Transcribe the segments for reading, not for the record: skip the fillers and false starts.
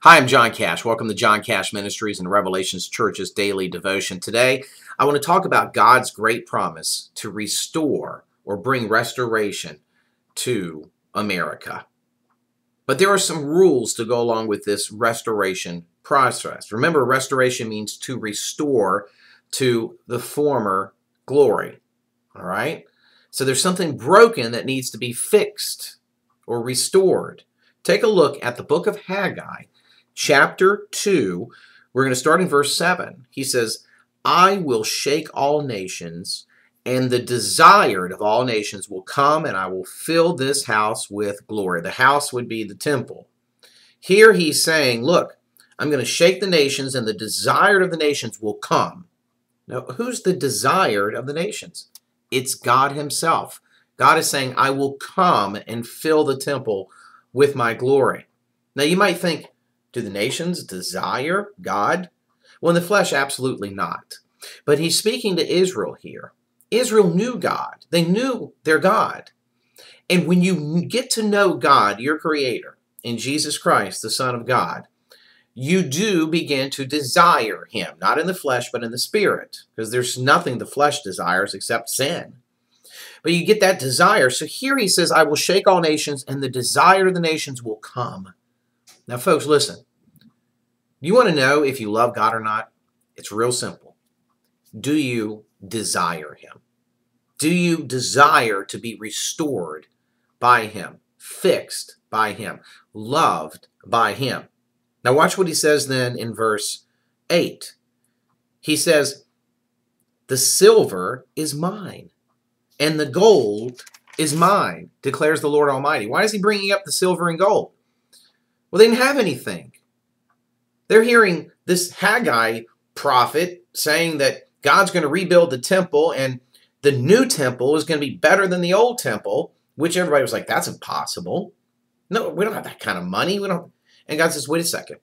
Hi, I'm John Cash. Welcome to John Cash Ministries and Revelations Church's daily devotion. Today, I want to talk about God's great promise to restore or bring restoration to America. But there are some rules to go along with this restoration process. Remember, restoration means to restore to the former glory. All right? So there's something broken that needs to be fixed or restored. Take a look at the book of Haggai. Chapter 2, we're going to start in verse 7. He says, I will shake all nations, and the desired of all nations will come, and I will fill this house with glory. The house would be the temple. Here he's saying, look, I'm going to shake the nations, and the desired of the nations will come. Now, who's the desired of the nations? It's God himself. God is saying, I will come and fill the temple with my glory. Now, you might think, do the nations desire God? Well, in the flesh, absolutely not. But he's speaking to Israel here. Israel knew God. They knew their God. And when you get to know God, your Creator, in Jesus Christ, the Son of God, you do begin to desire Him, not in the flesh, but in the Spirit, because there's nothing the flesh desires except sin. But you get that desire. So here he says, I will shake all nations, and the desire of the nations will come. Now, folks, listen. You want to know if you love God or not? It's real simple. Do you desire Him? Do you desire to be restored by Him, fixed by Him, loved by Him? Now, watch what he says then in verse 8. He says, the silver is mine, and the gold is mine, declares the Lord Almighty. Why is he bringing up the silver and gold? Well, they didn't have anything. They're hearing this Haggai prophet saying that God's going to rebuild the temple and the new temple is going to be better than the old temple, which everybody was like, that's impossible. No, we don't have that kind of money. We don't. And God says, wait a second.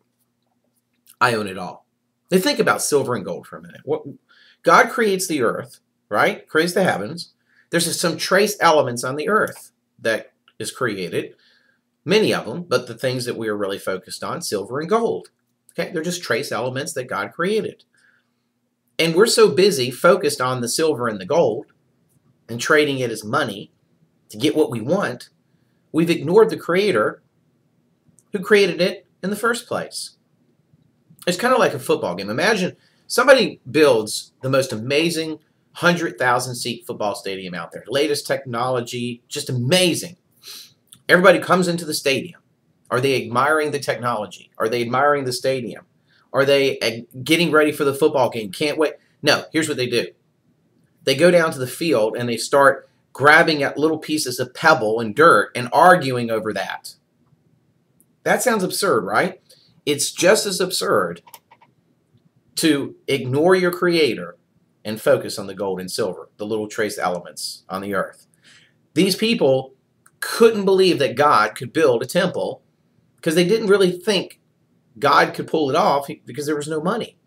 I own it all. Now think about silver and gold for a minute. God creates the earth, right? Creates the heavens. There's some trace elements on the earth that is created. Many of them, but the things that we are really focused on, silver and gold. Okay, they're just trace elements that God created. And we're so busy focused on the silver and the gold and trading it as money to get what we want, we've ignored the Creator who created it in the first place. It's kind of like a football game. Imagine somebody builds the most amazing 100,000-seat football stadium out there. Latest technology, just amazing. Everybody comes into the stadium. Are they admiring the technology? Are they admiring the stadium? Are they getting ready for the football game? Can't wait. No, here's what they do. They go down to the field and they start grabbing at little pieces of pebble and dirt and arguing over that. That sounds absurd, right? It's just as absurd to ignore your Creator and focus on the gold and silver, the little trace elements on the earth. These people couldn't believe that God could build a temple because they didn't really think God could pull it off because there was no money.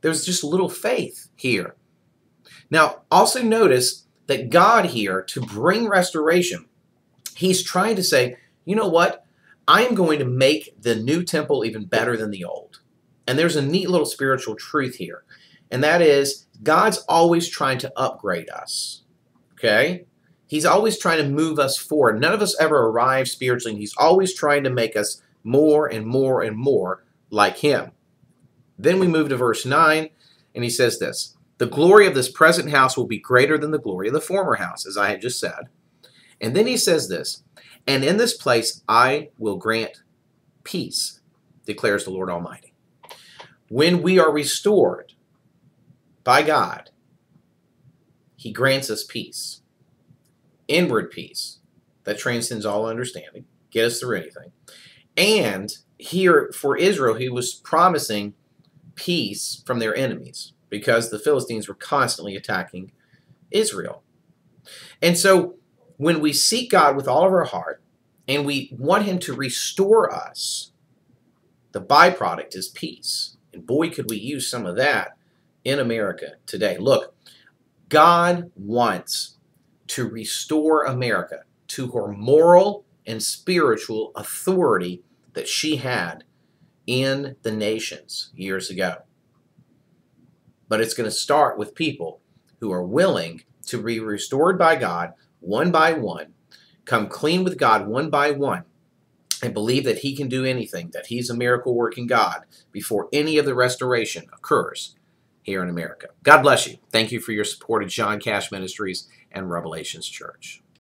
There was just little faith here. Now, also notice that God here, to bring restoration, He's trying to say, you know what? I am going to make the new temple even better than the old. And there's a neat little spiritual truth here. And that is, God's always trying to upgrade us. Okay? He's always trying to move us forward. None of us ever arrive spiritually. He's always trying to make us more and more and more like Him. Then we move to verse 9, and he says this, the glory of this present house will be greater than the glory of the former house, as I had just said. And then he says this, and in this place I will grant peace, declares the Lord Almighty. When we are restored by God, He grants us peace. Inward peace that transcends all understanding, get us through anything. And here for Israel, He was promising peace from their enemies because the Philistines were constantly attacking Israel. And so when we seek God with all of our heart and we want Him to restore us, the byproduct is peace. And boy, could we use some of that in America today. Look, God wants to restore America to her moral and spiritual authority that she had in the nations years ago. But it's going to start with people who are willing to be restored by God one by one, come clean with God one by one, and believe that He can do anything, that He's a miracle working God before any of the restoration occurs here in America. God bless you. Thank you for your support of John Cash Ministries and Revelations Church.